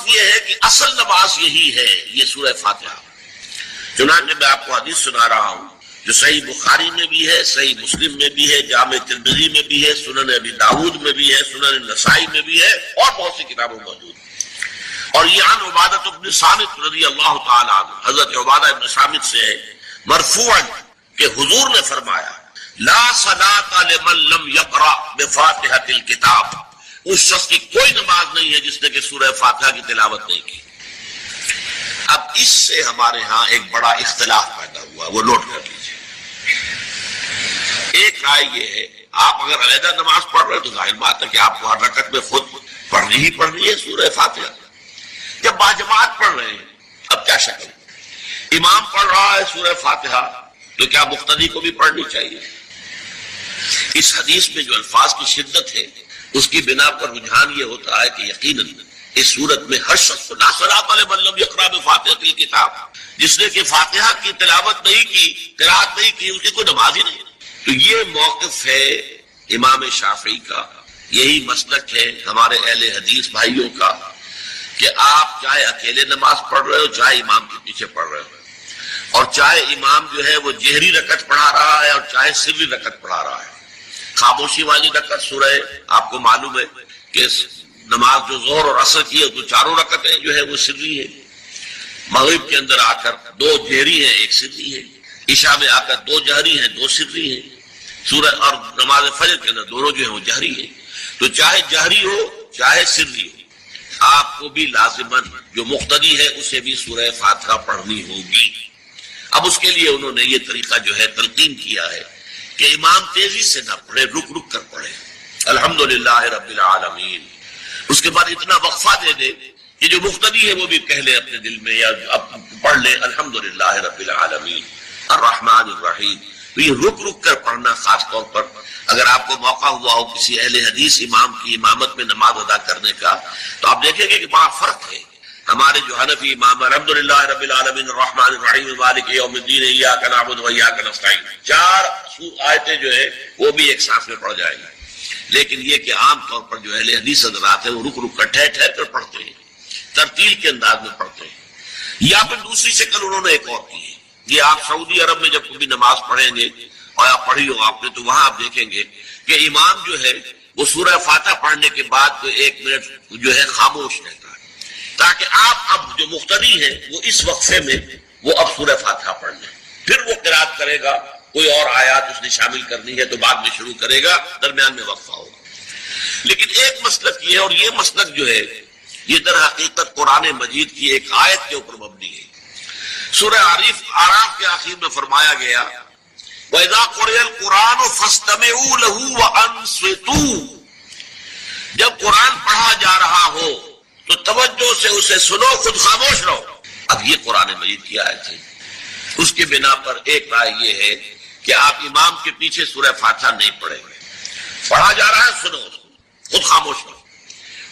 ثبوت یہ ہے کہ اصل نماز یہی ہے، یہ سورہ فاتحہ۔ چنانچہ میں آپ کو حدیث سنا رہا ہوں جو صحیح بخاری میں بھی ہے، صحیح مسلم میں بھی ہے، جامع ترمذی میں بھی ہے، سنن ابی داؤد میں بھی ہے، سنن نسائی میں بھی ہے، اور بہت سی کتابوں موجود ہیں۔ اور یہ عن عبادہ بن صامت رضی اللہ تعالی عنہ، حضرت عبادہ بن صامت سے ہے مرفوعا کہ حضور نے فرمایا لا صلاۃ لمن لم یقرأ بفاتحۃ الکتاب، اس شخص کی کوئی نماز نہیں ہے جس نے کہ سورہ فاتحہ کی تلاوت نہیں کی۔ اب اس سے ہمارے ہاں ایک بڑا اختلاف پیدا ہوا، وہ نوٹ کر لیجیے۔ ایک رائے یہ ہے آپ اگر علیحدہ نماز پڑھ رہے تو ظاہر بات ہے کہ آپ کو ہر رکعت میں خود پڑھنی ہی پڑھنی ہے سورہ فاتحہ۔ جب باجماعت پڑھ رہے ہیں اب کیا شکل، امام پڑھ رہا ہے سورہ فاتحہ تو کیا مقتدی کو بھی پڑھنی چاہیے؟ اس حدیث میں جو الفاظ کی شدت ہے اس کی بنا پر رجحان یہ ہوتا ہے کہ یقیناً اس صورت میں ہر شخص لا صلاۃ لمن لم یقرأ بفاتحۃ الکتاب، جس نے کہ فاتحہ کی تلاوت نہیں کی، قرأت نہیں کی، اس کی کوئی نماز ہی نہیں۔ تو یہ موقف ہے امام شافعی کا، یہی مسلک ہے ہمارے اہل حدیث بھائیوں کا کہ آپ چاہے اکیلے نماز پڑھ رہے ہو، چاہے امام کے پیچھے پڑھ رہے ہو، اور چاہے امام جو ہے وہ جہری رکعت پڑھا رہا ہے اور چاہے سری رکعت پڑھا رہا ہے۔ خاموشی والی رکعت سورہ آپ کو معلوم ہے کہ نماز جو ظہر اور عصر کی ہے تو چاروں رکعتیں جو ہے وہ سری ہے، مغرب کے اندر آ کر دو جہری ہیں ایک سری ہے، عشاء میں آ کر دو جہری ہیں دو سری ہیں، سورہ اور نماز فجر کے اندر دونوں جو ہیں وہ جہری ہیں۔ تو چاہے جہری ہو چاہے سری ہو، آپ کو بھی لازماً جو مقتدی ہے اسے بھی سورہ فاتحہ پڑھنی ہوگی۔ اب اس کے لیے انہوں نے یہ طریقہ جو ہے تلقین کیا ہے کہ امام تیزی سے نہ پڑھے، رک رک کر پڑھے الحمدللہ رب العالمین، اس کے بعد اتنا وقفہ دے دے کہ جو مقتدی ہے وہ بھی کہہ لے اپنے دل میں یا پڑھ لے الحمدللہ رب العالمین الرحمن الرحیم۔ تو یہ رک رک کر پڑھنا، خاص طور پر اگر آپ کو موقع ہوا ہو کسی اہل حدیث امام کی امامت میں نماز ادا کرنے کا تو آپ دیکھیں گے کہ بڑا فرق ہے۔ ہمارے جو حنفی امام الحمدللہ رب العالمین الرحمن الرحیم مالک یوم الدین ایاک نعبد و ایاک نستعین، 4 آیتیں جو ہے وہ بھی ایک ساتھ میں پڑھ جائیں گے، لیکن یہ کہ عام طور پر جو اہل حدیث حضرات ہیں وہ رک رک کر ٹھہر ٹھہر کر پڑھتے ہیں، ترتیل کے انداز میں پڑھتے ہیں۔ یا پھر دوسری شکل انہوں نے ایک اور کی ہے، یہ آپ سعودی عرب میں جب کبھی نماز پڑھیں گے اور آپ پڑھی ہو آپ نے تو وہاں آپ دیکھیں گے کہ امام جو ہے وہ سورہ فاتحہ پڑھنے کے بعد تو 1 منٹ جو ہے خاموش رہتا ہے تاکہ آپ اب جو مقتدی ہیں وہ اس وقفے میں وہ اب سورہ فاتحہ پڑھ لیں، پھر وہ قرات کرے گا، کوئی اور آیات اس نے شامل کرنی ہے تو بعد میں شروع کرے گا، درمیان میں وقفہ ہوگا۔ لیکن ایک مسلک یہ ہے، اور یہ مسلک جو ہے یہ در حقیقت قرآن مجید کی ایک آیت کے اوپر مبنی ہے۔ سورہ اعراف کے آخر میں فرمایا گیا وَإِذَا قُرِئَ الْقُرْآنُ فَاسْتَمِعُوا لَهُ وَأَنصِتُوا، جب قرآن پڑھا جا رہا ہو تو توجہ سے اسے سنو، خود خاموش رہو۔ اب یہ قرآن مجید کی آیت ہے، اس کے بنا پر ایک رائے یہ ہے کہ آپ امام کے پیچھے سورہ فاتحہ نہیں پڑھیں گے، پڑھا جا رہا ہے سنو اس کو، خود خاموش رہو۔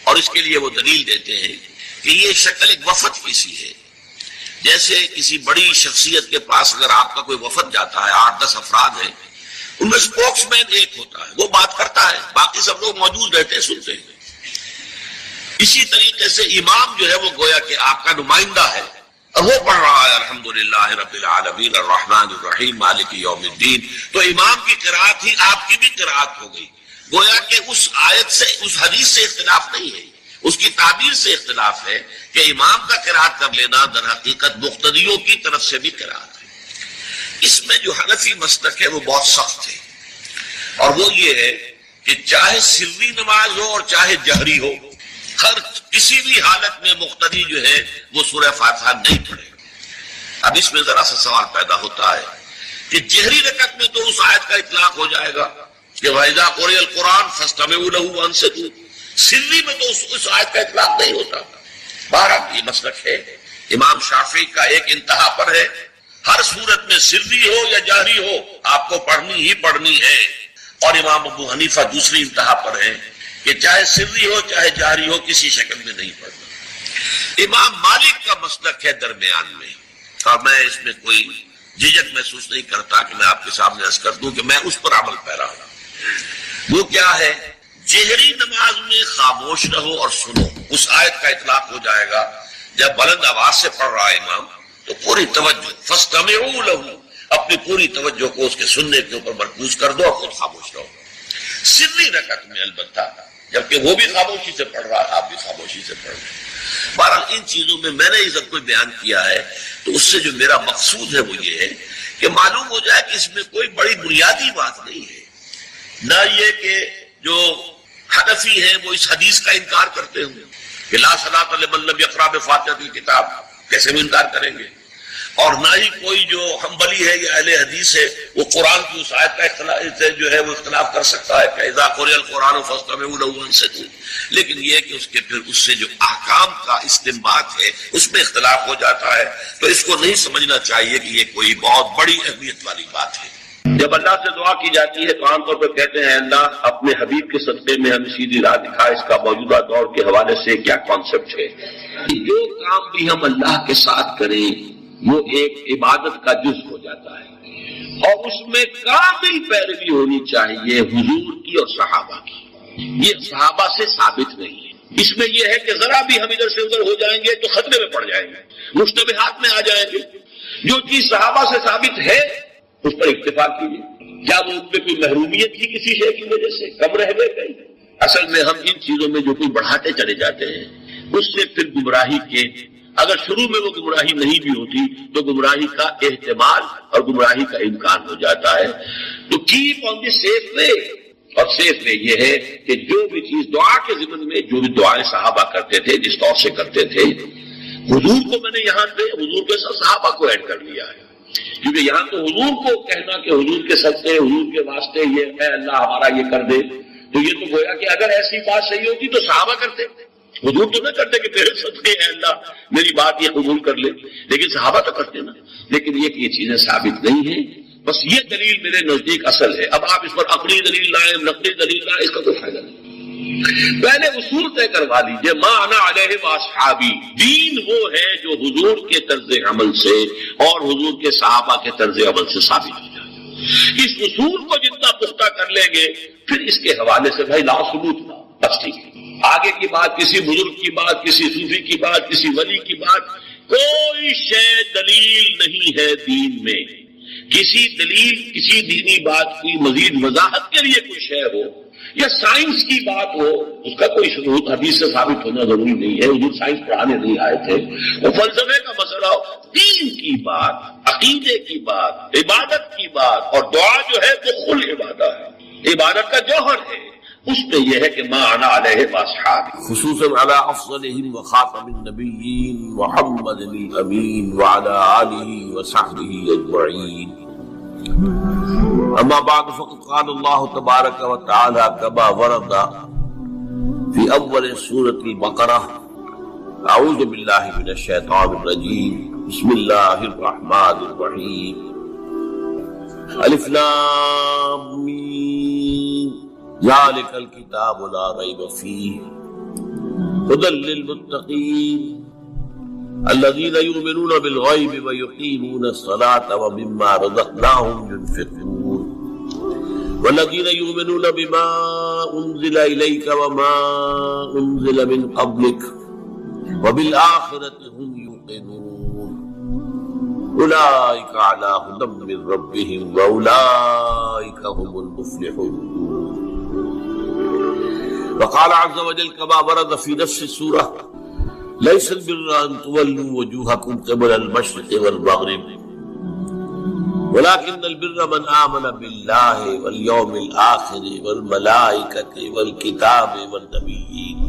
اور اس کے لیے وہ دلیل دیتے ہیں کہ یہ شکل ایک وفد کی سی ہے، جیسے کسی بڑی شخصیت کے پاس اگر آپ کا کوئی وفد جاتا ہے، 8-10 افراد ہیں، ان میں اسپوکس مین ایک ہوتا ہے، وہ بات کرتا ہے، باقی سب لوگ موجود رہتے ہیں، سنتے ہیں۔ اسی طریقے سے امام جو ہے وہ گویا کہ آپ کا نمائندہ ہے اور وہ پڑھ رہا ہے الحمدللہ رب العالمین الرحمن الرحیم مالک یوم الدین، تو امام کی قرات ہی آپ کی بھی قرات ہو گئی۔ گویا کہ اس آیت سے، اس حدیث سے اختلاف نہیں ہے، اس کی تعبیر سے اختلاف ہے کہ امام کا قرات کر لینا در حقیقت مقتدیوں کی طرف سے بھی قرات ہے۔ اس میں جو حنفی مسلک ہے وہ بہت سخت ہے، اور وہ یہ ہے کہ چاہے سری نماز ہو اور چاہے جہری ہو، ہر کسی بھی حالت میں مقتدی جو ہے وہ سورہ فاتحہ نہیں پڑھے۔ اب اس میں ذرا سا سوال پیدا ہوتا ہے کہ جہری رکعت میں تو اس آیت کا اطلاق ہو جائے گا کہ وَإِذَا قُرِئَ الْقُرْآنُ فَاسْتَمِعُوا لَهُ وَأَنصِتُوا، سری میں تو اس آیت کا اطلاق نہیں ہوتا۔ بہرحال یہ مسلک ہے، امام شافعی کا ایک انتہا پر ہے، ہر صورت میں سری ہو یا جہری ہو آپ کو پڑھنی ہی پڑھنی ہے، اور امام ابو حنیفہ دوسری انتہا پر ہے کہ چاہے سری ہو چاہے جہری ہو کسی شکل میں نہیں پڑھنا۔ امام مالک کا مسلک ہے درمیان میں، اور میں اس میں کوئی جھجک محسوس نہیں کرتا کہ میں آپ کے سامنے عرض کر دوں کہ میں اس پر عمل پیرا ہوں۔ وہ کیا ہے؟ جہری نماز میں خاموش رہو اور سنو، اس آیت کا اطلاق ہو جائے گا جب بلند آواز سے پڑھ رہا ہے امام تو پوری توجہ فاستمعوا له، اپنی پوری توجہ کو اس کے سننے کے اوپر مرکوز کر دو اور خود خاموش رہو، سری رکعت میں البتہ، جبکہ وہ بھی خاموشی سے پڑھ رہا ہے آپ بھی خاموشی سے پڑھ رہے ہیں۔ بہرحال ان چیزوں میں میں نے یہ سب کچھ بیان کیا ہے تو اس سے جو میرا مقصود ہے وہ یہ ہے کہ معلوم ہو جائے کہ اس میں کوئی بڑی بنیادی بات نہیں ہے، نہ یہ کہ جو حنفی ہیں وہ اس حدیث کا انکار کرتے ہوں کہ لا صلاۃ لمن لم یقرأ بفاتحۃ الکتاب، کیسے بھی انکار کریں گے، اور نہ ہی کوئی جو حنبلی ہے یا اہل حدیث ہے وہ قرآن کی اس آیت کا اختلاف جو ہے وہ اختلاف کر سکتا ہے کہ اذا قرئ القرآن فاستمعوا له وانصتوا، لیکن یہ کہ اس کے پھر اس سے جو احکام کا استنباط ہے اس میں اختلاف ہو جاتا ہے، تو اس کو نہیں سمجھنا چاہیے کہ یہ کوئی بہت بڑی اہمیت والی بات ہے۔ جب اللہ سے دعا کی جاتی ہے تو عام طور پر کہتے ہیں اللہ اپنے حبیب کے صدقے میں ہمیں سیدھی راہ دکھا، اس کا موجودہ دور کے حوالے سے کیا کانسیپٹ ہے۔ جو کام بھی ہم اللہ کے ساتھ کریں وہ ایک عبادت کا جز ہو جاتا ہے اور اس میں کامل پیروی ہونی چاہیے حضور کی اور صحابہ کی، یہ صحابہ سے ثابت نہیں ہے۔ اس میں یہ ہے کہ ذرا بھی ہم ادھر سے ادھر ہو جائیں گے تو خطرے میں پڑ جائیں گے، مشتبہات میں آ جائیں گے۔ جو چیز صحابہ سے ثابت ہے اس پر اکتفا کیجیے۔ کیا وہ ان پہ کوئی محرومیت تھی کسی شے کی وجہ سے، کم رہ گئے کہیں؟ اصل میں ہم ان چیزوں میں جو کوئی بڑھاتے چلے جاتے ہیں اس سے پھر گمراہی کے، اگر شروع میں وہ گمراہی نہیں بھی ہوتی تو گمراہی کا احتمال اور گمراہی کا امکان ہو جاتا ہے۔ تو کیپ آن دی سیف وے، اور سیف وے یہ ہے کہ جو بھی چیز دعا کے ضمن میں جو بھی دعائیں صحابہ کرتے تھے جس طور سے کرتے تھے، حضور کو میں نے یہاں پہ حضور کے ساتھ صحابہ کو ایڈ کر لیا ہے، کیونکہ یہاں تو حضور کو کہنا کہ حضور کے صدقے حضور کے واسطے یہ اے اللہ ہمارا یہ کر دے، تو یہ تو گویا کہ اگر ایسی بات صحیح ہوتی تو صحابہ کرتے، حضور تو نہ کرتے کہ تیرے صدقے اے اللہ میری بات یہ قبول کر لے، لیکن صحابہ تو کرتے نا۔ لیکن یہ کہ یہ چیزیں ثابت نہیں ہیں، بس یہ دلیل میرے نزدیک اصل ہے۔ اب آپ اس پر عقلی دلیل لائیں نقلی دلیل لائیں، اس کا کوئی فائدہ نہیں۔ پہلے اصول طے کروا لیجیے، ما انا علیہ واصحابی، دین وہ ہے جو حضور کے طرز عمل سے اور حضور کے صحابہ کے طرز عمل سے ثابت ہو جائے۔ اس اصول کو جتنا پختہ کر لیں گے پھر اس کے حوالے سے بھائی لا ثبوت نہ، بس ٹھیک ہے۔ آگے کی بات، کسی بزرگ کی بات، کسی صوفی کی بات، کسی ولی کی بات، کوئی شے دلیل نہیں ہے دین میں۔ کسی دلیل کسی دینی بات کی مزید وضاحت کے لیے کوئی شے ہو یا سائنس کی بات ہو، اس کا کوئی ثبوت حدیث سے ثابت ہونا ضروری نہیں ہے، حضور سائنس پڑھانے نہیں آئے تھے۔ وہ فلسفے کا مسئلہ ہو، دین کی بات، عقیدے کی بات، عبادت کی بات، اور دعا جو ہے وہ کل عبادت ہے، عبادت کا جوہر ہے، اس میں یہ ہے کہ ما انا علیہ واصحابی، خصوصاً علی افضلہم وخاتم النبیین محمد الامین وعلی آلہ وصحبہ اجمعین۔ اما بعد فقد قال اللہ تبارک وتعالی كما ورد في اول سورة البقرہ، اعوذ باللہ من الشیطان الرجیم، بسم اللہ الرحمن الرحیم، الف لام میم، ذالک الکتاب لا ریب فیہ ھدی للمتقین الذین یؤمنون بالغیب ویقیمون الصلاة ومما رزقناہم ينفقون والذین یؤمنون بما انزل الیک وما انزل من قبلک وبالآخرۃ هم یوقنون اولئک علی ھدی من ربہم واولئک هم المفلحون۔ وقال عز وجل كما ورد في نفس السورة ليس البر أن تولوا وجوهكم قبل المشرق والمغرب ولكن البر من آمن بالله واليوم الآخر والملائكة والكتاب والنبيين۔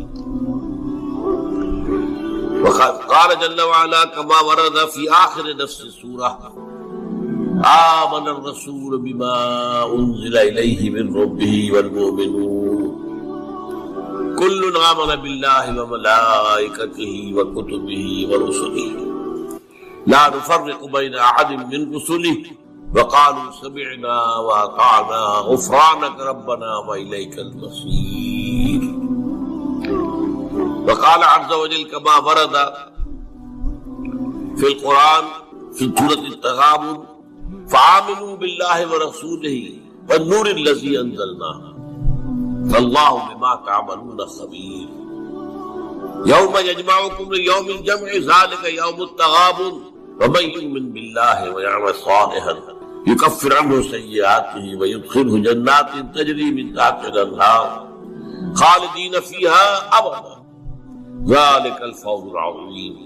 وقال جل وعلا كما ورد في آخر نفس السورة آمن الرسول بما أنزل إليه من ربه والمؤمنون كل آمن بالله وملائكته وكتبه ورسله لا نفرق بين أحد من رسله وقالوا سمعنا وأطعنا غفرانك ربنا وإليك المصير۔ وقال عز وجل كما ورد في القرآن في سورة التغابن فآمنوا بالله ورسوله والنور الذي أنزلنا واللہ بما تعملون خبیر۔ یوم یجمعکم لیوم الجمع ذلک یوم التغابن ومن یؤمن باللہ ویعمل صالحا یکفر عنہ سیئاتہ ویدخلہ جنات تجری من تحتہا الانہار خالدین فیہا ابدا ذلک الفوز العظیم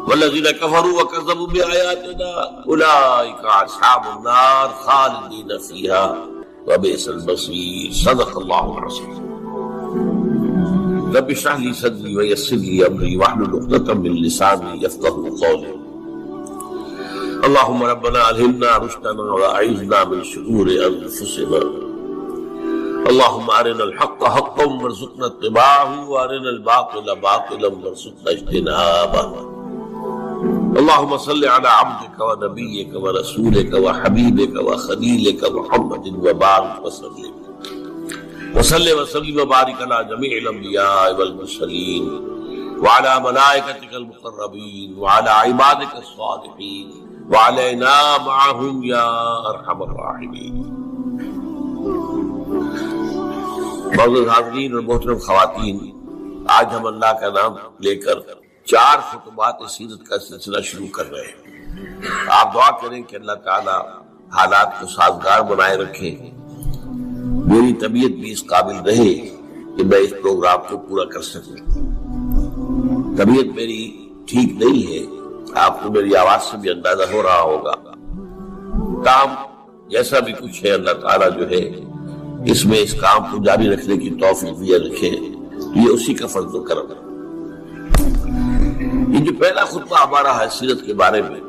والذین کفروا وکذبوا بآیاتنا اولئک اصحاب النار خالدین فیہا وبئس المصیر. صدق اللہ العظیم. رب اشرح لي صدري ويسر لي امري واحلل عقدة من لساني يفقهوا قولي. اللهم ربنا الهمنا رشدنا واعذنا من شرور انفسنا. اللهم ارنا الحق حقا وارزقنا اتباعه وارنا الباطل باطلا وارزقنا اجتنابه. اللهم صل على عبدك ونبيك ورسولك وحبيبك وخليلك محمد وبارك وسلم وصلی وسلم وبارک علی جمیع الانبیاء والمرسلین وعلی ملائکتک المقربین وعلی عبادک الصالحین وعلینا معهم یا ارحم الراحمین. معزز حاضرین اور محترم خواتین، آج ہم اللہ کا نام لے کر 4 خطبات سیرت کا سلسلہ شروع کر رہے ہیں. آپ دعا کریں کہ اللہ تعالی حالات کو سازگار بنائے رکھے، میری طبیعت بھی اس قابل رہے کہ میں اس پروگرام کو پورا کر سکوں. طبیعت میری ٹھیک نہیں ہے، آپ کو میری آواز سے بھی اندازہ ہو رہا ہوگا. کام جیسا بھی کچھ ہے اللہ تعالیٰ جو ہے اس میں اس کام کو جاری رکھنے کی توفیق دیا رکھے، یہ اسی کا فضل و کرم. یہ جو پہلا خطبہ ہمارا ہے سیرت کے بارے میں،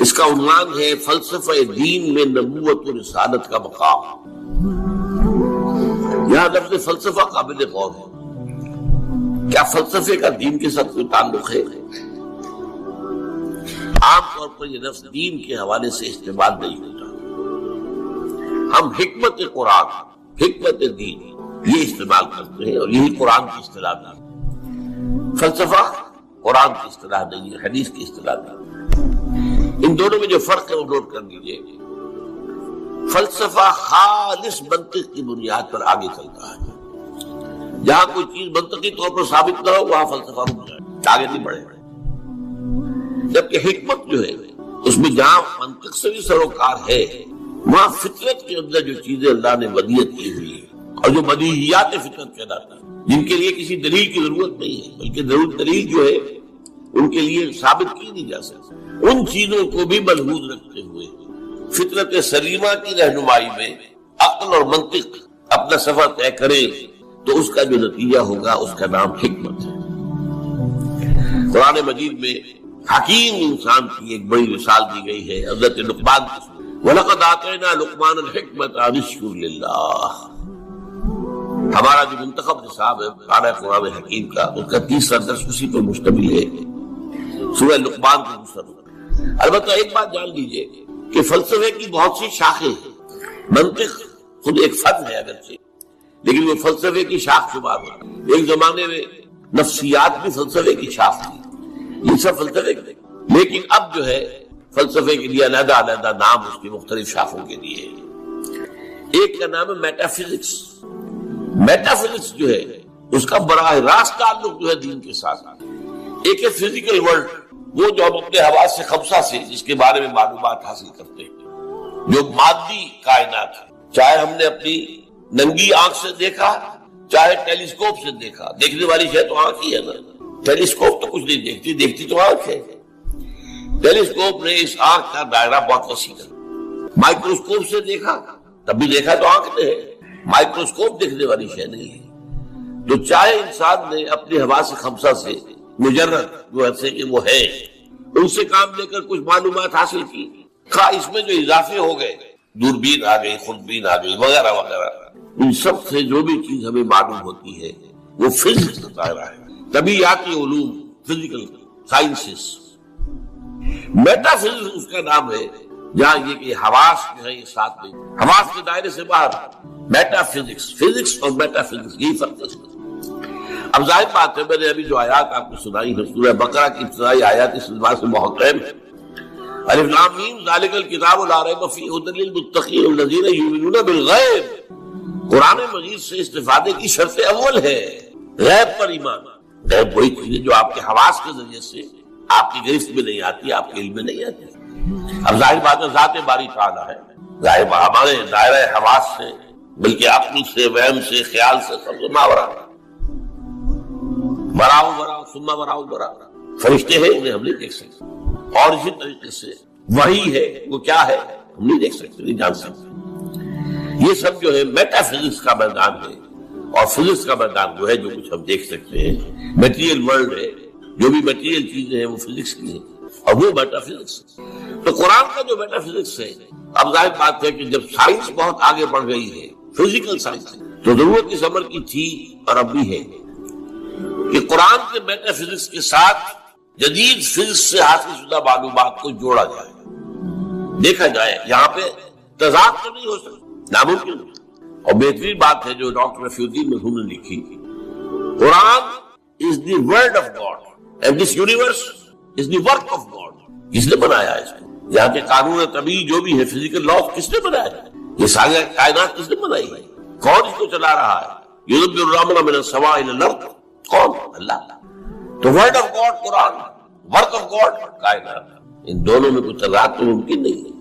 اس کا عنوان ہے فلسفہ دین میں نبوت و رسالت کا مقام. یہاں لفظ فلسفہ قابل غور ہے. کیا فلسفے کا دین کے ساتھ کوئی تعلق ہے؟ عام طور پر یہ لفظ دین کے حوالے سے استعمال نہیں ہوتا. ہم حکمت قرآن، حکمت دین یہ استعمال کرتے ہیں اور یہی قرآن کی اصطلاح ہے. فلسفہ قرآن کی اصطلاح نہیں ہے، حدیث کی اصطلاح نہیں. ان دونوں میں جو فرق ہے وہ نوٹ کر لیجیے. فلسفہ خالص منطق کی بنیاد پر آگے چلتا ہے. جہاں کوئی چیز منطقی طور پر ثابت نہ ہو وہاں فلسفہ رک جائے، آگے نہیں بڑھے. جبکہ حکمت جو ہے اس میں جہاں منطق سے بھی سروکار ہے وہاں فطرت کے اندر جو چیزیں اللہ نے ودیت کی ہوئی ہے اور جو بدیہیات فطرت کہلاتا ہے، جن کے لیے کسی دلیل کی ضرورت نہیں ہے بلکہ ضرور دلیل جو ہے ان کے لیے ثابت کی نہیں جا سکتی، ان چیزوں کو بھی ملحوظ رکھتے ہوئے فطرت سلیمہ کی رہنمائی میں عقل اور منطق اپنا سفر طے کرے تو اس کا جو نتیجہ ہوگا اس کا نام حکمت ہے. قرآن مجید میں حکیم انسان کی ایک بڑی مثال دی گئی ہے حضرت لقمان کی. وَلَقَدْ آتَيْنَا لُقْمَانَ الْحِكْمَةَ أَنِ اشْكُرْ لِلَّهِ. ہمارا جو منتخب نصاب ہے پارہ قرآن حکیم کا، اس کا 30واں درس اسی پر مشتمل ہے، سورہ لقمان کی مصنف. البتہ ایک بات جان لیجئے کہ فلسفے کی بہت سی شاخیں ہیں. منطق خود ایک فن ہے اگرچہ، لیکن وہ فلسفے کی شاخ شمار ہوتا. ایک زمانے میں نفسیات بھی فلسفے کی شاخ تھی، یہ سب فلسفے کے. لیکن اب جو ہے فلسفے کے لیے علیحدہ علیحدہ نام اس کی مختلف شاخوں کے لیے. ایک کا نام ہے میٹا فزکس. میٹا فزکس جو ہے اس کا براہ راست تعلق جو ہے دین کے ساتھ. ایک ہے فزیکل ورلڈ، وہ جو ہم اپنے حواس سے خمسہ سے جس کے بارے میں معلومات حاصل کرتے ہیں، جو مادی کائنات ہے، چاہے ہم نے اپنی ننگی آنکھ سے دیکھا چاہے ٹیلیسکوپ سے دیکھا. دیکھنے والی شے تو آنکھ ہی ہے نا، ٹیلیسکوپ تو کچھ نہیں دیکھتی، دیکھتی تو آنکھ ہے. ٹیلیسکوپ نے اس آنکھ کا دائرہ بہت وسیع کر. مائکروسکوپ سے دیکھا تب بھی دیکھا تو آنکھ نے ہے، مائکروسکوپ دیکھنے والی شے نہیں ہے. تو چاہے انسان نے اپنی حواس خمسہ سے مجرد جو ہے کہ وہ ہے ان سے کام لے کر کچھ معلومات حاصل کی، خواہ اس میں جو اضافے ہو گئے، دوربین آ گئی، خودبین آ گئی وغیرہ وغیرہ، ان سب سے جو بھی چیز ہمیں معلوم ہوتی ہے وہ فزکس کا دائرہ ہے. طبیعیاتی علوم، فزیکل سائنسز. میٹا فزکس اس کا نام ہے جہاں یہ کہ حواس جو ہے یہ ساتھ نہیں، حواس کے دائرے سے باہر. میٹا فزکس، فزکس اور میٹا فزکس یہی فرق ہے. اب ظاہر بات ہے میں نے ابھی جو آیات آپ کو سنائی ہے سورہ بقرہ کی ابتدائی آیات اس اعتبار سے بہت اہم ہے. الف لام میم ذالک الکتاب لا ریب فیہ ھدی للمتقین الذین یؤمنون بالغیب. قرآن مجید سے استفادے کی شرط اول ہے غیب پر ایمان. غیب وہی چیزیں جو آپ کے حواس کے ذریعے سے آپ کی گرفت میں نہیں آتی، آپ کے علم میں نہیں آتی۔ اب ظاہر بات ہے ذات باری تعالیٰ ہے، ظاہر ہمارے دائرہ حواس سے بلکہ عقل سے، وہم سے، خیال سے سب سے ماورا براؤ براؤ سما براؤ براؤ فرشتے ہیں، انہیں ہم نہیں دیکھ سکتے، اور اسی طریقے سے وحی ہے، وہ کیا ہے ہم نہیں دیکھ سکتے، نہیں جان سکتے۔ یہ سب جو ہے میٹا فزکس کا میدان ہے، اور فزکس کا میدان وہ ہے جو کچھ ہم دیکھ سکتے ہیں، میٹیریل ورلڈ ہے، جو بھی میٹیریل چیزیں ہیں وہ فزکس کی ہیں، اور وہ میٹا فزکس۔ تو قرآن کا جو میٹا فزکس ہے، اب ظاہر بات ہے کہ جب سائنس بہت آگے بڑھ گئی ہے، فزیکل سائنس، تو ضرورت اس امر کی تھی اور اب بھی ہے کہ قرآن کے میٹا فزکس کے ساتھ جدید فزکس سے حاصل شدہ معلومات کو جوڑا جائے، دیکھا جائے۔ یہاں پہ تضاد تو نہیں ہو سکتا، ناممکن ہے۔ اور بہترین بات ہے جو ڈاکٹر رفیع الدین مرحوم نے لکھی، قرآن is the word of God and this universe is the work of God۔ کس نے بنایا ہے اس کو؟ یہاں کے قانون طبیعی جو بھی ہے، فزیکل لاز کس نے بنایا ہے؟ یہ ساری کائنات کس نے بنائی ہے؟ کون اس کو چلا رہا ہے؟ یدبر الامر من السماء الى الارض، کون؟ اللہ۔ تو word of God Quran, work of God کائنات، ان دونوں میں کوئی تضاد تو ممکن نہیں ہے۔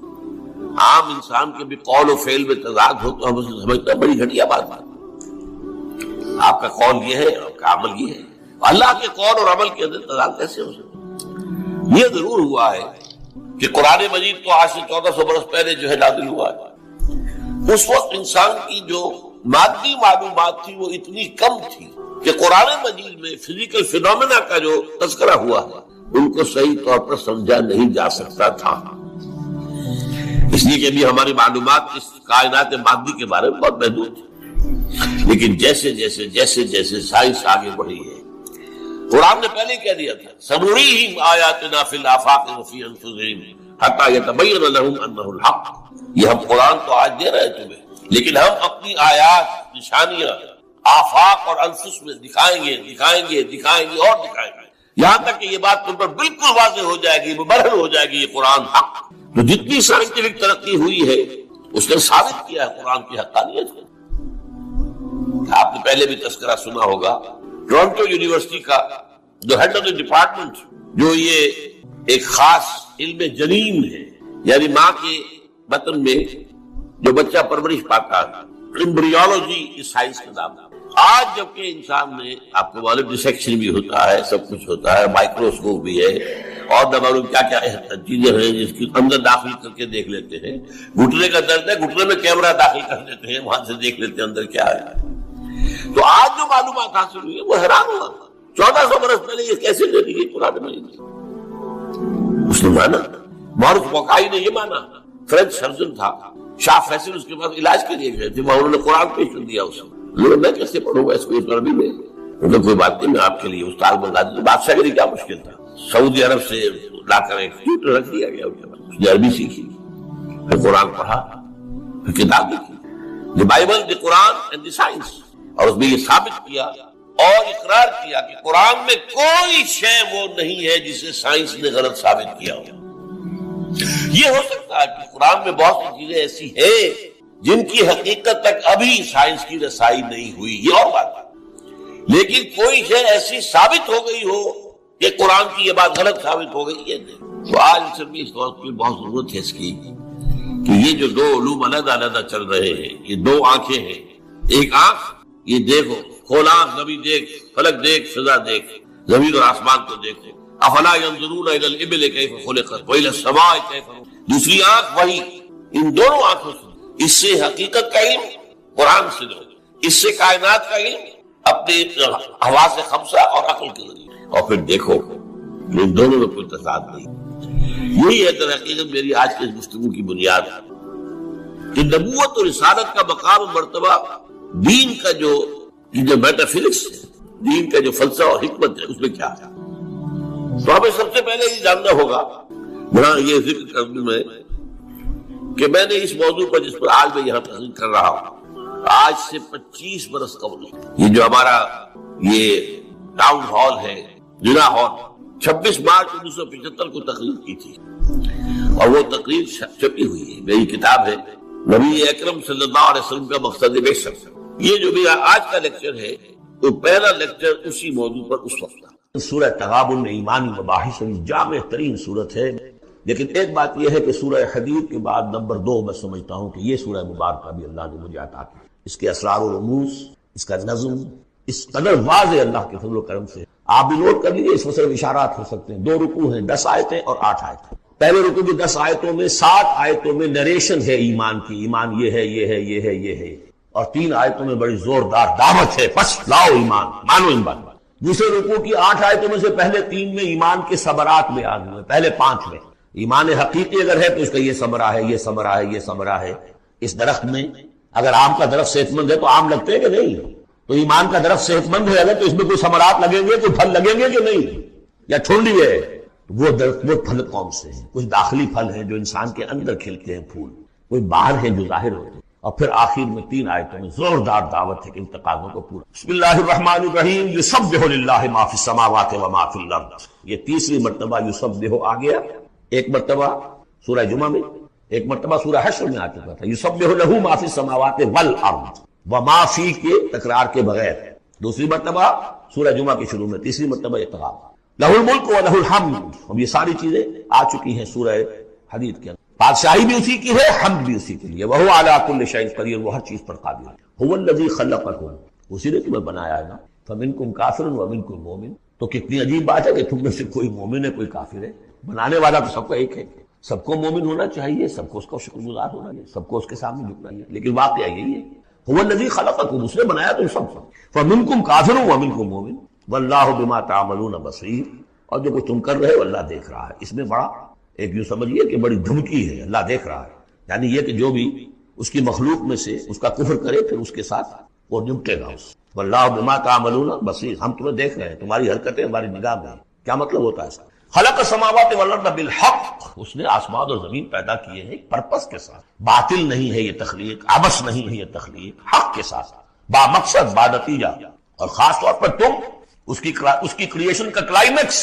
عام انسان کے بھی قول و فعل میں تضاد ہو تو ہم اسے سمجھتے ہیں بڑی گھٹیا بات ہے۔ آپ کا قول یہ ہے، آپ کا عمل یہ ہے، اللہ کے قول اور عمل کے اندر تضاد کیسے ہو سکتا؟ یہ ضرور ہوا ہے کہ قرآن مجید تو آج سے 1400 برس پہلے جو ہے نازل ہوا ہے، اس وقت انسان کی جو مادی معلومات تھی وہ اتنی کم تھی کہ قرآن مجید میں فزیکل فینومینا کا جو تذکرہ ہوا ہے ان کو صحیح طور پر سمجھا نہیں جا سکتا تھا، اس لیے کہ بھی ہماری معلومات اس کائنات مادی کے بارے میں بہت محدود تھی۔ لیکن جیسے جیسے جیسے جیسے سائنس آگے بڑھی ہے، قرآن نے پہلے کہہ دیا تھا سنریہم آیاتنا فی الآفاق وفی انفسہم حتی یتبین لہم انہ الحق۔ یہ ہم قرآن تو آج دے رہے ہیں تمہیں، لیکن ہم اپنی آیات، نشانیاں آفاق اور انفس میں دکھائیں گے دکھائیں گے دکھائیں گے اور دکھائیں گے، یہاں تک کہ یہ بات تم پر بالکل واضح ہو جائے گی، مبرہن ہو جائے گی، یہ قرآن حق۔ تو جتنی سائنٹیفک ترقی ہوئی ہے اس نے ثابت کیا ہے قرآن کی حقانیت ہے۔ آپ نے پہلے بھی تذکرہ سنا ہوگا ٹورنٹو یونیورسٹی کا جو ہیڈ آف دی ڈپارٹمنٹ، جو یہ ایک خاص علم جنین ہے، یعنی ماں کے بطن میں جو بچہ پرورش پاتا ہے، ایمبریولوجی اس سائنس کا نام ہے۔ آج جبکہ انسان میں آپ کو معلوم ڈسیکشن بھی ہوتا ہے، سب کچھ ہوتا ہے، مائکروسکوپ بھی ہے، اور نہ معلوم کیا کیا چیزیں ہیں جس کی اندر داخل کر کے دیکھ لیتے ہیں۔ گھٹنے کا درد ہے، گھٹنے میں کیمرہ داخل کر دیتے ہیں، وہاں سے دیکھ لیتے ہیں اندر کیا ہے۔ تو آج جو معلومات حاصل ہوئی ہے وہ حیران ہوا، 1400 برس پہلے یہ کیسے دے دی گئی قرآن مجید؟ اس نے مانا، مورخ وقائی نے یہ مانا، فرینچ سرجن تھا شاہ فیصل، اس کے بعد علاج کے لیے گئے تھے، وہاں انہوں نے قرآن پیش کر دیا اسے۔ میں کیسے پڑھوں گا اس کو عربی میں؟ مطلب کوئی بات نہیں، میں آپ کے لیے استاد بنوا دوں۔ بادشاہ کے لیے کیا مشکل تھا، سعودی عرب سے لا کر ایک ٹیوٹر رکھ دیا گیا، اس نے عربی سیکھی، پھر قرآن پڑھا، پھر کتاب لکھی، the Bible, the Quran and the science, اور اس میں یہ ثابت کیا اور اقرار کیا کہ قرآن میں کوئی شے وہ نہیں ہے جسے سائنس نے غلط ثابت کیا ہو۔ یہ ہو سکتا ہے کہ قرآن میں بہت سی چیزیں ایسی ہیں جن کی حقیقت تک ابھی سائنس کی رسائی نہیں ہوئی، یہ اور بات ہے، لیکن کوئی شے ایسی ثابت ہو گئی ہو کہ قرآن کی یہ بات غلط ثابت ہو گئی، یہ نہیں۔ تو آج سے بھی اس وقت کی بہت ضرورت ہے اس کی کہ یہ جو دو علوم علیحدہ علیحدہ چل رہے ہیں، یہ دو آنکھیں ہیں، ایک آنکھ یہ دیکھو، کھول آنکھ، نبی دیکھ، فلک دیکھ، فضا دیکھ، زمین اور آسمان کو دیکھو، افلا ينظرون الى الابل کیف خلقت والى السماء کیف رفعت۔ دوسری آنکھ وہی، ان دونوں آنکھوں سے اس سے حقیقت کا علم قرآن سے لو، اس سے کائنات کا علم اپنے حواس خمسہ اور عقل کے ذریعے، اور پھر دیکھو ان دونوں میں کوئی تضاد نہیں۔ یہی ہے در حقیقت میری آج کی گفتگو کی بنیاد کہ نبوت اور رسالت کا مقام و مرتبہ، دین کا جو میٹا فزکس ہے، دین کا جو فلسفہ اور حکمت ہے، اس میں کیا ہے۔ تو ہمیں سب سے پہلے یہ جاننا ہوگا، یہاں یہ ذکر کرنے میں کہ میں نے اس موضوع پر جس پر آج میں یہاں تحقیق کر رہا ہوں، آج سے 25 برس قبل یہ جو ہمارا یہ ٹاؤن ہال ہے، جنا ہال، 26 مارچ 1975 کو تقریر کی تھی، اور وہ تقریر چھپی ہوئی ہے، میری کتاب ہے نبی اکرم صلی اللہ علیہ وسلم کا مقصد بعثت۔ یہ جو بھی آج کا لیکچر ہے تو پہلا لیکچر اسی موضوع پر اس وقت تھا۔ سورہ تغابن میں ایمانی مباحث جامع ترین صورت ہے، لیکن ایک بات یہ ہے کہ سورہ حدید کے بعد نمبر 2 میں سمجھتا ہوں کہ یہ سورہ مبارکہ بھی اللہ نے مجھے عطا کی، اس کے اسرار و رموز، اس کا نظم اس قدر واضح اللہ کے فضل و کرم سے۔ آپ بھی نوٹ کر لیجیے، اس میں صرف اشارات ہو سکتے ہیں۔ 2 رکوع ہیں، 10 آیتیں اور 8 آیتیں۔ پہلے رکوع کی 10 آیتوں میں 7 آیتوں میں نریشن ہے ایمان کی، ایمان یہ ہے یہ ہے یہ ہے یہ ہے، اور 3 آیتوں میں بڑی زوردار دعوت ہے، بس لاؤ ایمان، مانو ایمان۔ دوسرے رکوع کی 8 آیتوں میں سے پہلے 3 میں ایمان کے ثمرات بیان ہوئے، پہلے 5 میں ایمان حقیقی اگر ہے تو اس کا یہ ثمرہ ہے، یہ ثمرہ ہے، یہ ثمرہ ہے۔ اس درخت میں اگر آم کا درخت صحت مند ہے تو آم لگتے ہیں کہ نہیں؟ تو ایمان کا درخت صحت مند ہے اگر تو اس میں کوئی ثمرات لگیں گے، کوئی پھل لگیں گے کہ نہیں؟ یا ٹھنڈی ہے؟ وہ درخت وہ پھل کون سے ہیں؟ کچھ داخلی پھل ہیں جو انسان کے اندر کھلتے ہیں پھول، کوئی باہر ہیں جو ظاہر ہوتے ہیں، اور پھر آخر میں 3 آیتوں میں زوردار دعوت ہے کہ ان تقاضوں کو پورا۔ بسم اللہ الرحمن الرحیم، یسبح للہ ما فی السماوات و ما فی الارض۔ یہ تیسری مرتبہ یسبح آ گیا، ایک مرتبہ سورہ جمعہ میں، ایک مرتبہ سورہ حشر میں آ چکا تھا۔ یسبح لہ ما فی السماوات والارض، وما فی کے تکرار کے بغیر، دوسری مرتبہ سورہ جمعہ کے شروع میں، تیسری مرتبہ اقرار۔ لہ الملک و لہ الحمد، اب یہ ساری چیزیں آ چکی ہیں سورہ حدید کے اندر۔ بادشاہی بھی اسی کی ہے، حمد بھی اسی کے لیے۔ وہو علی کل شیء قدیر، وہ ہر چیز پر قادر ہے۔ هو الذی خلقکم، اسی نے تمہیں بنایا ہے نا، فمنکم کافر ومنکم مومن۔ تو کتنی عجیب بات ہے کہ تم میں سے کوئی مومن ہے کوئی کافر ہے، بنانے والا تو سب کو ایک ہے، سب کو مومن ہونا چاہیے، سب کو اس کا شکر گزار ہونا چاہیے، سب کو اس کے سامنے جھکنا چاہیے، لیکن واقعہ یہی ہے هو الذی خلقکم، اس نے بنایا تم سب کو، فمنکم کافر ومنکم مومن واللہ بما تعملون بصیر، اور جو کچھ تم کر رہے ہو اللہ دیکھ رہا ہے۔ اس میں بڑا ایک یوں سمجھیے کہ بڑی دھمکی ہے، اللہ دیکھ رہا ہے، یعنی یہ کہ جو بھی اس کی مخلوق میں سے اس کا کفر کرے پھر اس کے ساتھ وہ نمٹے گا اس۔ واللہ بما تعملون بصیر، ہم تمہیں دیکھ رہے ہیں، تمہاری حرکتیں ہماری نگاہ میں ہیں۔ کیا مطلب ہوتا ہے اس کا؟ خلق السماوات والارض بالحق، اس نے آسمان اور زمین پیدا کیے ہیں ایک پرپس کے ساتھ، باطل نہیں ہے یہ تخلیق، عبث نہیں ہے یہ تخلیق، حق کے ساتھ، با مقصد، با نتیجہ، اور خاص طور پر تم اس کی کریشن کا کلائمیکس،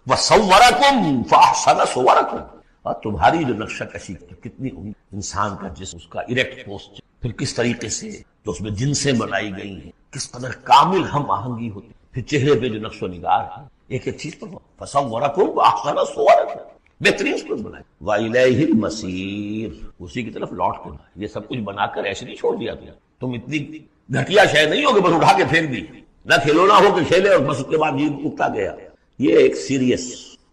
وَصَوَّرَكُمْ فَأَحْسَنَ صُوَرَكُمْ، اور تمہاری جو نقشہ کشی کتنی انسان کا جسم، اس کا اریکٹ پوسچر، پھر کس طریقے سے جو اس میں جنسیں بنائی گئی ہیں، کس قدر کامل ہم آہنگی ہوتی، پھر چہرے پہ جو نقش و نگار ہے ایک ایک چیز پر فَصَوَّرَكُمْ وَأَحْسَنَ صُوَرَكُمْ، بہترین صورت بنائی، وَإِلَيْهِ الْمَصِيرُ، اسی کی طرف لوٹ کرنا۔ یہ سب کچھ بنا کر ایسے نہیں چھوڑ دیا تم اتنی گھٹیا شے نہیں ہو کہ بس اٹھا کے پھینک دی، نہ کھلونا ہو کہ کھیلے اور بس اس کے بعد جیت اٹھتا گیا۔ یہ ایک سیریس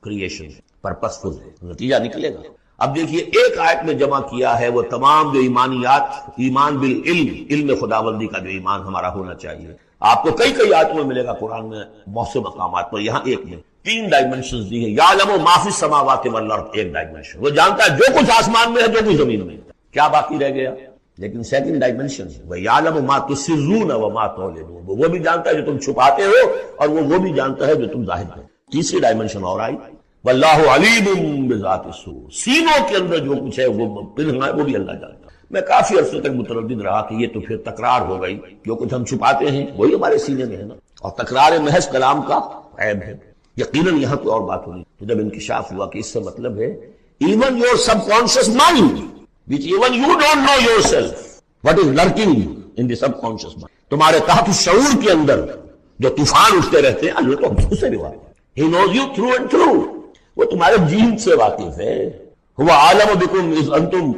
کریشن پرپسفل ہے، نتیجہ نکلے گا۔ اب دیکھیے ایک آیت میں جمع کیا ہے وہ تمام جو ایمانیات، ایمان بالعلم، علم خداوندی کا جو ایمان ہمارا ہونا چاہیے۔ آپ کو کئی آیتوں میں ملے گا قرآن میں بہت سے مقامات پر، یہاں ایک میں 3 ڈائمنشنز دی ہیں۔ یعلم ما فی السماوات والارض، ایک ڈائمنشن، وہ جانتا ہے جو کچھ آسمان میں ہے جو کچھ زمین میں ہے، کیا باقی رہ گیا؟ لیکن سیکنڈ ڈائمنشن ہے وَيَعْلَمُ مَا تُسِرُّونَ وَمَا تُعْلِنُونَ، وہ بھی جانتا ہے جو تم چھپاتے ہو اور وہ بھی جانتا ہے جو تم ظاہر کرتے۔ تیسری ڈائمنشن اور آئی وَاللَّهُ عَلِيمٌ بِذَاتِ الصُّدُورِ، سینوں کے اندر جو کچھ ہے وہ پنہاں ہے، وہ بھی اللہ جانتا ہے۔ میں کافی عرصے تک متردد رہا کہ یہ تو پھر تکرار ہو گئی، جو کچھ ہم چھپاتے ہیں وہی ہمارے سینے میں ہے نا، اور تکرار محض کلام کا عیب ہے۔ یقیناً یہاں کوئی اور بات ہوئی تو جب انکشاف ہوا کہ اس سے مطلب ہے even your sub conscious mind which even you don't know yourself what is lurking in the subconscious mind، تمہارے تحت الشعور کے اندر جو طوفان اٹھتے رہتے ہیں، اللہ تو ہم سے بھی واقف ہے، he knows you through and through، وہ تمہارے جین سے واقف ہے۔ هو عالم بكم اذ انتم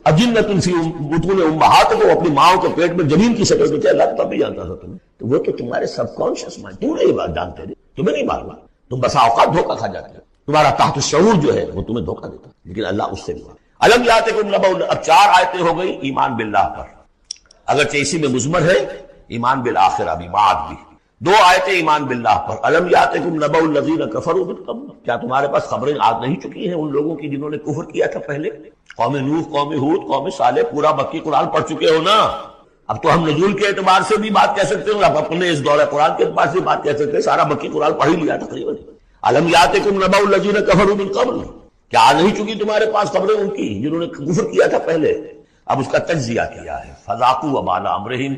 اجنة في بطون امهاتكم، اپنی ماؤں کے پیٹ میں جنین کی شکل میں تھے، اللہ تب بھی جانتا تھا تمہیں، تو وہ تو تمہارے سب کانشیس مائنڈ، تم نہیں بات جانتے تھے، تمہیں نہیں معلوم، تم بسا اوقات دھوکہ کھا جاتے، تمہارا تحت الشعور جو ہے وہ تمہیں دھوکہ دیتا، لیکن اللہ اس سے بھی واقف۔ الم یاتکم نبأ، اب 4 آیتیں ہو گئی ایمان باللہ پر، اگرچہ اسی میں مضمر ہے ایمان بالآخرہ بھی، بعد بھی 2 آیتیں ایمان باللہ پر۔ الم یاتکم نبأ الذین کفروا من قبل، کیا تمہارے پاس خبریں آ نہیں چکی ہیں ان لوگوں کی جنہوں نے کفر کیا تھا پہلے؟ قوم نوح، قوم ہود، قوم صالح، پورا مکی قرآن پڑھ چکے ہو نا۔ اب تو ہم نزول کے اعتبار سے بھی بات کہہ سکتے ہیں، اب اپنے اس دورہ قرآن کے اعتبار سے بات کہہ سکتے ہیں، سارا مکی قرآن پڑھ ہی لیا تقریباً۔ الم یاتکم نبأ الذین کفروا من قبل، کیا آ نہیں چکی تمہارے پاس خبریں ان کی جنہوں نے کفر کیا تھا پہلے؟ اب اس کا تجزیہ کیا ہے، فذاقوا وبال امرہم،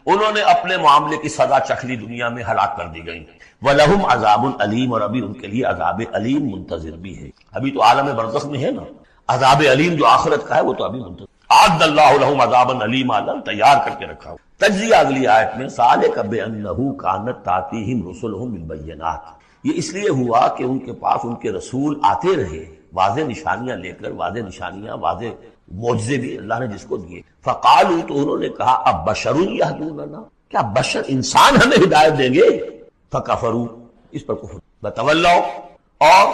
انہوں نے اپنے معاملے کی سزا چکھ لی، دنیا میں ہلاک کر دی گئی۔ وَلَهُمْ عَذَابٌ علیم، اور ابھی ان کے لیے عذاب علیم منتظر بھی ہے، ابھی تو عالم برزخ میں ہے نا، عذاب علیم جو آخرت کا ہے وہ تو ابھی منتظر۔ اعد اللہ لہم عذابا علیما، تیار کر کے رکھا ہو۔ تجزیہ اگلی آیت میں ذالک بانہ کانت تاتیہم رسلہم بالبینات، یہ اس لیے ہوا کہ ان کے پاس ان کے رسول آتے رہے واضح نشانیاں لے کر، واضح نشانیاں، واضح معجزے بھی اللہ نے جس کو دیے۔ فقالوا، تو انہوں نے کہا اب بشر یہدوننا، کیا بشر انسان ہمیں ہدایت دیں گے؟ فکفروا، اس پر کفر، وتولوا، اور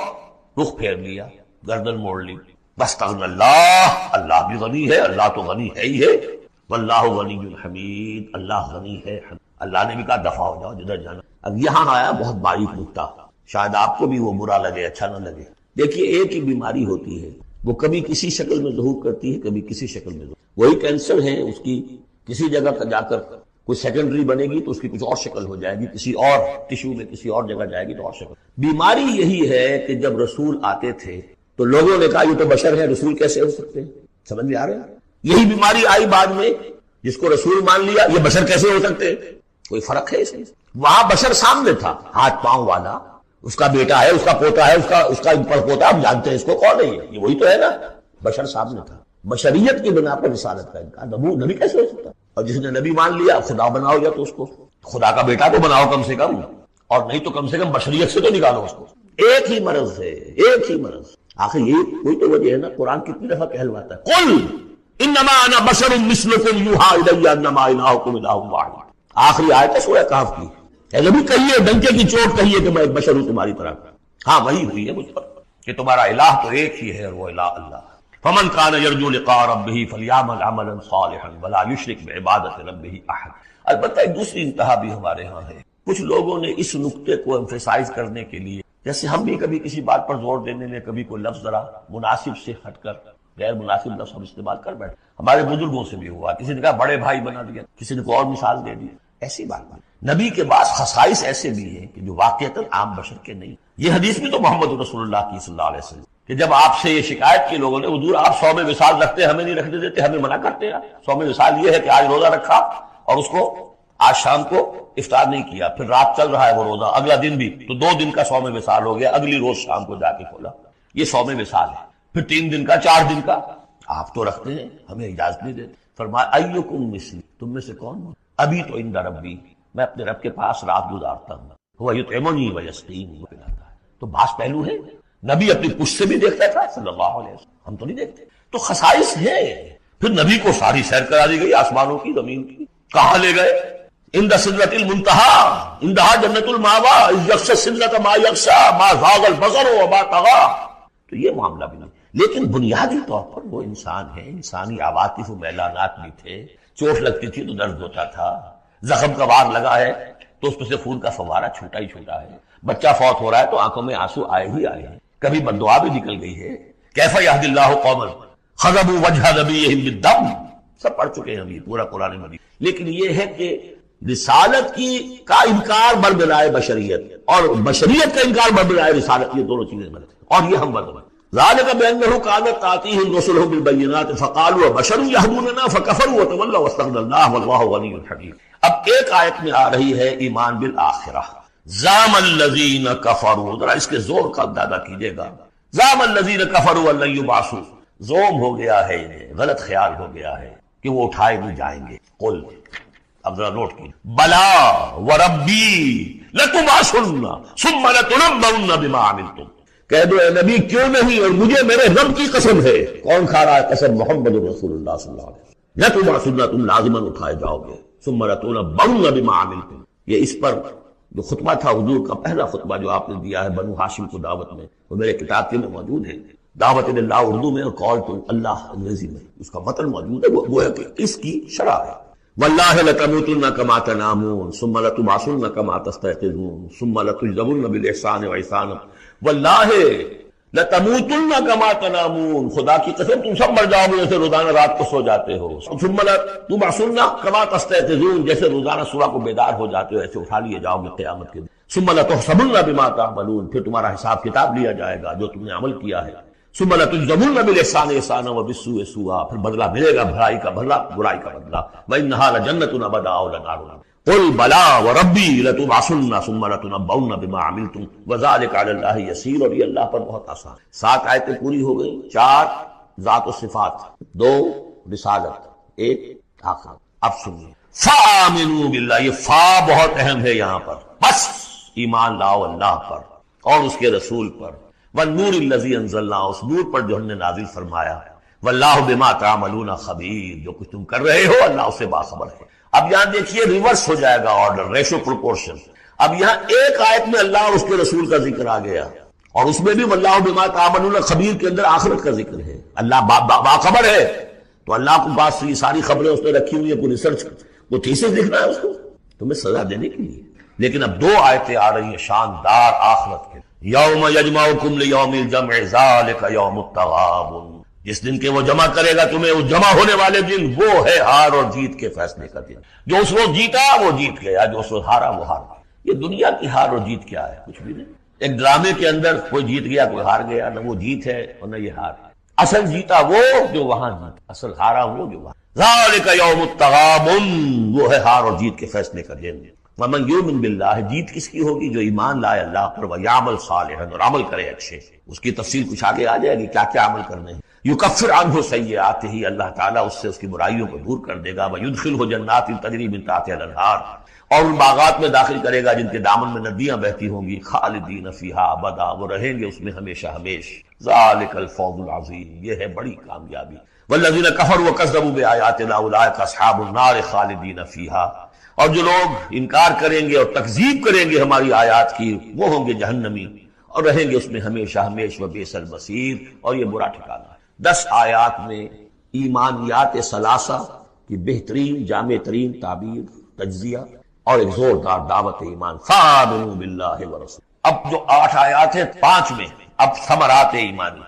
رخ پھیر لیا، گردن موڑ لی۔ واستغنى اللہ، اللہ بھی غنی ہے، اللہ تو غنی ہے ہی ہے، واللہ غنی حمید، اللہ غنی ہے۔ اللہ نے بھی کہا دفع ہو جاؤ جدھر جانا۔ اب یہاں آیا بہت باریک نکتہ، شاید آپ کو بھی وہ برا لگے، اچھا نہ لگے۔ دیکھیے ایک ہی بیماری ہوتی ہے، وہ کبھی کسی شکل میں ظہور کرتی ہے، کبھی کسی شکل میں ظہور۔ وہی کینسر ہے، اس کی کسی جگہ پر جا کر کوئی سیکنڈری بنے گی تو اس کی کچھ اور شکل ہو جائے گی، کسی اور ٹشو میں کسی اور جگہ جائے گی تو اور شکل۔ بیماری یہی ہے کہ جب رسول آتے تھے تو لوگوں نے کہا یہ تو بشر ہے، رسول کیسے ہو سکتے ہیں؟ سمجھ میں آ رہے ہیں؟ یہی بیماری آئی بعد میں، جس کو رسول مان لیا، یہ بشر کیسے ہو سکتے ہیں؟ کوئی فرق ہے اس میں؟ وہاں بشر سامنے تھا، ہاتھ پاؤں والا، اس کا بیٹا ہے، اس کا پوتا ہے، اس کا پڑپوتا، ہم جانتے ہیں اس کو کون ہے، یہ وہی تو ہے نا، بشر سامنے تھا۔ بشریت کی بنا پر رسالت کا انکار، نبی کیسے ہو سکتا؟ اور جس نے نبی مان لیا خدا بناؤ، یا تو اس کو خدا کا بیٹا تو بناؤ کم سے کم، اور نہیں تو کم سے کم بشریت سے تو نکالو اس کو۔ ایک ہی مرض ہے، ایک ہی مرض۔ آخر یہ کوئی تو وجہ ہے نا، قرآن کتنی دفعہ کہلواتا ہے قل انما انا بشر مثلکم یوحی الی انما الہکم الہ واحد۔ آخری آیت ہے سورہ کہف کی، اے نبی کہیے، ڈنکے کی چوٹ کہیے کہ میں ایک بشر ہوں تمہاری طرح۔ ہاں وہی ہوئی ہے مجھ پر کہ تمہارا الہ تو ایک ہی ہے، اور وہ الہ اللہ ہے۔ فمن كان يرجو لقاء ربه فليعمل عملا صالحا ولا يشرك بعبادة ربه احد۔ البتہ ایک دوسری انتہا بھی ہمارے ہاں ہے، کچھ لوگوں نے اس نقطے کو ایمفیسائز کرنے کے لیے، جیسے ہم بھی کبھی کسی بات پر زور دینے میں کبھی کوئی لفظ ذرا مناسب سے ہٹ کر غیر مناسب لفظ ہم استعمال کر بیٹھے۔ ہمارے بزرگوں سے بھی ہوا، کسی نے کہا بڑے بھائی بنا دیا، کسی نے کوئی اور مثال دے دی، ایسی بات نہیں۔ نبی کے بعض خصائص ایسے بھی ہیں کہ جو واقعتاً عام بشر کے نہیں۔ یہ حدیث بھی تو محمد رسول اللہ کی صلی اللہ علیہ وسلم کہ جب آپ سے یہ شکایت کی لوگوں نے، حضور آپ 100 میں وصال رکھتے، ہمیں نہیں رکھنے دیتے، ہمیں منع کرتے ہیں۔ 100 میں وصال یہ ہے کہ آج روزہ رکھا اور اس کو آج شام کو افطار نہیں کیا، پھر رات چل رہا ہے وہ روزہ، اگلا دن بھی، تو 2 دن کا 100 میں وصال ہو گیا، اگلی روز شام کو جا کے کھولا، یہ 100 میں وصال ہے۔ پھر 3 دن کا، 4 دن کا، آپ تو رکھتے ہیں، ہمیں اجازت نہیں دیتے۔ فرمایا ایکم مثلی، تم میں سے کون ہو؟ ابھی تو عند ربی، میں اپنے رب کے پاس رات گزارتا ہوں، وہ یطعمنی ویسقین، وہ پلاتا ہے۔ تو بعض پہلو ہے، نبی اپنی پشت سے بھی دیکھتا تھا صلی اللہ علیہ وسلم، ہم تو نہیں دیکھتے۔ تو خصائص ہے۔ پھر نبی کو ساری سیر کرا دی گئی، آسمانوں کی، زمین کی۔ کہاں لے گئے؟ عند سدرۃ المنتہی، عندہا جنت المأوی، اذ یغشی السدرۃ ما یغشی، ما زاغ البصر وما طغی۔ تو یہ معاملہ بھی نہیں، لیکن بنیادی طور پر وہ انسان ہے، انسانی عواطف و میلانات بھی تھے۔ چوٹ لگتی تھی تو درد ہوتا تھا، زخم کا وار لگا ہے تو اس پہ سے خون کا فوارہ چھوٹا ہی چھوٹا ہے، بچہ فوت ہو رہا ہے تو آنکھوں میں آنسو آئے ہی آئے ہیں، کبھی بددعا بھی نکل گئی ہے۔ کیف یہدی اللہ قوما خضبوا وجہ نبیہم بالدم، سب پڑھ چکے ہیں ہم یہ پورا قرآن مجید۔ لیکن یہ ہے کہ رسالت کی کا انکار بربنائے بشریت، اور بشریت کا انکار بربنائے رسالت، یہ دونوں چیزیں غلط ہیں، اور یہ ہم بربنائے۔ ذالک بانہ کانت تاتیہم رسلہم بالبینات فقالوا بشر یہدوننا فکفروا وتولوا واستغنى اللہ واللہ غنی حمید۔ اب ایک آیت میں آ رہی ہے ایمان بالآخرہ۔ زعم الذین کفروا، ذرا اس کے زور کا اندازہ کیجئے گا۔ زعم الذین کفروا ان لن یبعثوا، زوم ہو گیا ہے انہیں، غلط خیال ہو گیا ہے کہ وہ اٹھائے نہیں جائیں گے۔ قل، اب ذرا نوٹ کیجئے، بلا وربی لتبعثن ثم لتنبؤن بما عملتم، کہہ دو اے نبی کیوں نہیں، اور مجھے میرے رب کی قسم ہے۔ کون کھا رہا ہے قسم؟ محمد رسول اللہ صلی اللہ علیہ وسلم۔ لتبعثن، تم لازماً اٹھائے جاؤ گے، ثم لتنبؤن بما عملتم۔ یہ اس پر جو خطبہ تھا حضور کا پہلا خطبہ جو آپ نے دیا ہے بنو ہاشم کو دعوت میں، وہ میرے کتاب کے میں موجود ہے، دعوت اللہ اردو میں اور کال ٹو اللہ انگریزی میں، اس کا متن موجود ہے، وہ ہے کہ اس کی شرح ہے۔ واللہ لتموتن کما تنامون ثم لتبعثن کما تستيقظون ثم لتجزون بالاحسان واحسانا، واللہ لتموتن کما تنامون، خدا کی قسم تم سب مر جاؤ گے جیسے روزانہ رات کو سو جاتے ہو۔ ثم لتبعثن کما تستيقظون، جیسے روزانہ صبح کو بیدار ہو جاتے ہو ایسے اٹھا لیے جاؤ گے قیامت کے دن۔ ثم لتحسبن بما تعملون، پھر تمہارا حساب کتاب لیا جائے گا جو تم نے عمل کیا ہے۔ ثم لتجزون بالاحسان احسانا وبالسوء سوءا، پھر بدلہ ملے گا بھلائی کا بدلہ، برائی کا بدلہ۔ وانھا لجنۃ ابدا ولنار۔ قل بلا وربی لتبعثن ثم لتنبؤن بما عملتم وذلک علی اللہ یسیر، اور یہ اللہ پر بہت آسان۔ 7 آیتیں پوری ہو گئی، 4 ذات و صفات، 2 رسالت، ایک آخرت۔ اب سنیے، فآمنوا باللہ، یہ فا بہت اہم ہے یہاں پر، بس ایمان لاؤ اللہ پر اور اس کے رسول پر، والنور الذی انزلنا، اس نور پر جو ہم نے نازل فرمایا، واللہ بما تعملون خبیر، جو کچھ تم کر رہے ہو اللہ اس سے باخبر ہے۔ اب یہاں دیکھیے ریورس ہو جائے گا آرڈر، ریشو پروپورشن۔ اب یہاں ایک آیت میں اللہ اور اس کے رسول کا ذکر آ گیا، اور اس میں بھی واللہ بما تعملون خبیر کے اندر آخرت کا ذکر ہے، اللہ باخبر ہے۔ تو اللہ کو پاس یہ ساری خبریں اس نے رکھی ہوئی ہیں، کوئی ریسرچ وہ تھیسس لکھ رہا ہے اس کو تمہیں سزا دینے کے لیے۔ لیکن اب دو آیتیں آ رہی ہیں شاندار آخرت کے، یوم یجمعکم لیوم الجمع ذالک یوم التغابن، جس دن کے وہ جمع کرے گا تمہیں، اس جمع ہونے والے دن وہ ہے ہار اور جیت کے فیصلے کا دن۔ جو اس روز جیتا وہ جیت گیا، جو اس روز ہارا وہ ہار گیا۔ یہ دنیا کی ہار اور جیت کیا ہے؟ کچھ بھی نہیں۔ ایک ڈرامے کے اندر کوئی جیت گیا کوئی ہار گیا، نہ وہ جیت ہے اور نہ یہ ہار ہے۔ اصل جیتا وہ جو وہاں جیتا، اصل ہارا وہ جو وہاں۔ ذالک یوم التغابن، وہ ہے ہار اور جیت کے فیصلے کا دن۔ ومن یؤمن باللہ، جیت کس کی ہوگی؟ جو ایمان لائے اللہ پر، ویعمل صالحا، اور عمل کرے اچھے۔ اس کی تفصیل کچھ آگے آ جائے گی کیا کیا عمل کرنے ہیں۔ یکفر عنہ سیئاتہ، اللہ تعالیٰ اس سے اس کی برائیوں کو دور کر دے گا۔ ویدخلہ جنات تجری من تحتہا الانہار، اور ان باغات میں داخل کرے گا جن کے دامن میں ندیاں بہتی ہوں گی۔ خالدین فیہا ابدا، وہ رہیں گے اس میں ہمیشہ ہمیش۔ ذالک الفوز العظیم، یہ ہے بڑی کامیابی۔ والذین کفروا وکذبوا بآیاتنا اولئک اصحاب النار خالدین فیہا، اور جو لوگ انکار کریں گے اور تکذیب کریں گے ہماری آیات کی، وہ ہوں گے جہنمی اور رہیں گے اس میں ہمیشہ ہمیش۔ وبئس المصیر، اور یہ برا ٹھکانہ ہے۔ 10 آیات میں ایمانیات ثلاثہ کی بہترین جامع ترین تعبیر، تجزیہ اور ایک زوردار دعوت ایمان۔ فآمنوا باللہ ورسولہ۔ اب جو 8 آیات ہیں 5 میں اب ثمرات ایمانی۔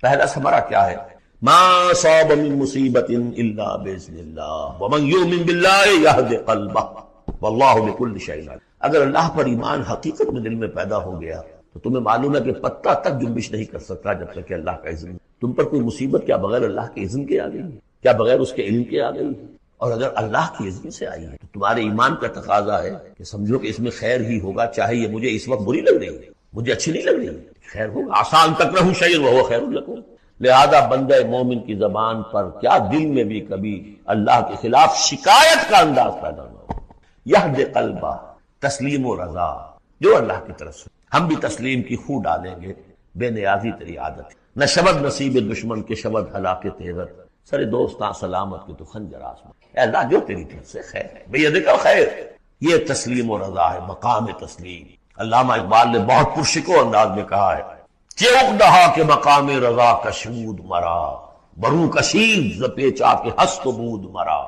پہلا ثمرہ کیا ہے؟ ما صاب من مصیبت الا باذن اللہ ومن یؤمن باللہ یہد قلبہ واللہ بکل شیء علیم۔ اگر اللہ پر ایمان حقیقت میں دل میں پیدا ہو گیا تو تمہیں معلوم ہے کہ پتہ تک جنبش نہیں کر سکتا جب تک کہ اللہ کا اذن۔ تم پر کوئی مصیبت کیا بغیر اللہ کے اذن کے آ گئی ہے؟ کیا بغیر اس کے علم کے آ گئی ہے؟ اور اگر اللہ کی اذن سے آئی ہے تو تمہارے ایمان کا تقاضا ہے کہ سمجھو کہ اس میں خیر ہی ہوگا، چاہے یہ مجھے اس وقت بری لگ رہی ہے، مجھے اچھی نہیں لگ رہی ہے، خیر ہوگا۔ آسان تکرہوا شیئا وہو خیر لکم۔ لہذا بندہ مومن کی زبان پر کیا دل میں بھی کبھی اللہ کے خلاف شکایت کا انداز پیدا نہ ہو۔ یہد قلبہ، تسلیم و رضا، جو اللہ کی طرف سے۔ ہم بھی تسلیم کی خو ڈالیں گے، بے نیازی تیری عادت ہے۔ نہ شبد نصیب دشمن کے شبد ہلاک تیغت، سر دوستاں سلامت کے تو خنجر آسمان۔ اے اللہ جو تیری طرف سے خیر ہے، بے یدک خیر، یہ تسلیم و رضا ہے، مقام تسلیم۔ علامہ اقبال نے بہت پرشکو انداز میں کہا ہے کہ اقدہا کے مقام رضا کشود مرا، برو کشید ز پیچا کے ہست و بود مرا۔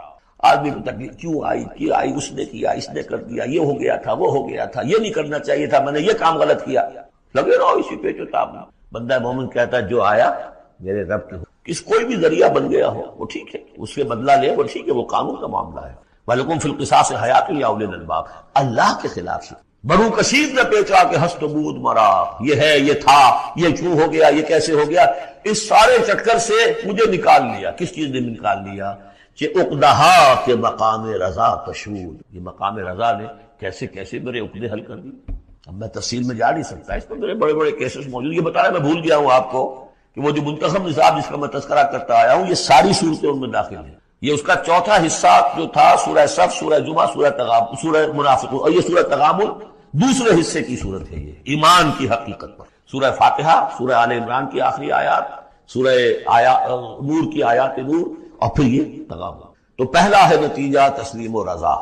آدمی کو تکلیف کیوں آئی، اس نے کیا، اس نے کر دیا، یہ ہو گیا تھا، وہ ہو گیا تھا، یہ نہیں کرنا چاہیے تھا، میں نے یہ کام غلط کیا، لگے رہو اسی پیچ و تاب میں۔ بندہ مومن کہتا ہے جو آیا میرے رب کے، کس کوئی بھی ذریعہ بن گیا ہو وہ ٹھیک ہے، اس سے بدلہ لے وہ ٹھیک ہے، وہ قانون کا معاملہ ہے۔ وَلَكُمْ فِي الْقِصَاصِ حَيَاةٌ يَا أُولِي الْأَلْبَابِ، اللہ کے خلاف سے برو کشید نہ پیچا کہ ہست و بود مرا، یہ ہے، یہ تھا، یہ کیوں ہو گیا، یہ کیسے ہو گیا، اس سارے چکر سے مجھے نکال لیا۔ کس چیز نے نکال لیا؟ کہ عقدہا کے مقام رضا کشود، یہ مقام رضا نے کیسے کیسے میرے عقدے حل کر دی۔ اب میں تفصیل میں جا نہیں سکتا، اس پر میرے بڑے بڑے کیسز موجود۔ یہ بتایا میں بھول گیا ہوں آپ کو کہ وہ جو منتخب نصاب جس کا میں تذکرہ کرتا آیا ہوں، یہ ساری صورتیں ان میں داخل ہیں۔ یہ اس کا چوتھا حصہ جو تھا سورہ صف، سورہ جمعہ، سورہ تغابن، سورہ منافقون، اور یہ سورہ تغابن دوسرے حصے کی صورت ہے، یہ ایمان کی حقیقت پر۔ سورہ فاتحہ، سورہ آل عمران کی آخری آیات، سورہ نور کی آیات نور، اور پھر یہ تغابن۔ تو پہلا ہے نتیجہ تسلیم و رضا۔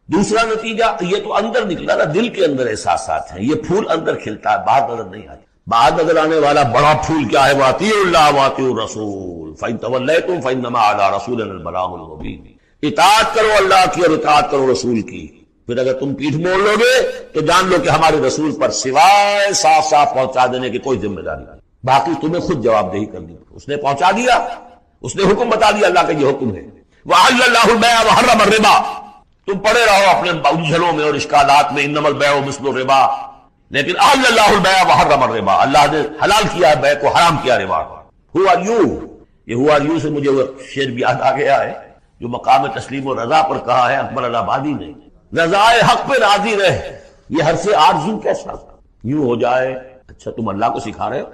دوسرا نتیجہ، یہ تو اندر نکلا نا، دل کے اندر احساسات ہیں، یہ پھول اندر کھلتا ہے، باہر نظر نہیں آتا۔ باہر نظر آنے والا بڑا پھول کیا ہے؟ وَأَطِیعُوا اللَّهَ وَأَطِیعُوا الرَّسُولَ فَإِن تَوَلَّیْتُمْ فَإِنَّمَا عَلَىٰ رَسُولِنَا الْبَلَاغُ الْمُبِینُ۔ اطاعت کرو اللہ کی اور اطاعت کرو رسول کی، پھر اگر تم پیٹھ موڑ لو گے تو جان لو کہ ہمارے رسول پر سوائے صاف صاف پہنچا دینے کی کوئی ذمہ داری نہیں، باقی تمہیں خود جواب دہی کرنی۔ اس نے پہنچا دیا، اس نے حکم بتا دیا، اللہ کا یہ حکم ہے۔ وَأَحَلَّ اللَّهُ الْبَيْعَ وَحَرَّمَ الرِّبَا، تم پڑے رہو اپنے الجھنوں میں اور اشکالات میں، انما البیع مثل الربا، لیکن احل اللہ البیع وحرم الربا، اللہ نے حلال کیا بیع کو، حرام کیا ربا کو۔ ہو آر یو، یہ ہو آر یو سے مجھے وہ شعر بھی یاد آ گیا ہے جو مقام تسلیم و رضا پر کہا ہے اکبر الہٰبادی نے، رضائے حق پہ راضی رہ، یہ حرف آرزو کیسا یوں ہو جائے۔ اچھا تم اللہ کو سکھا رہے ہو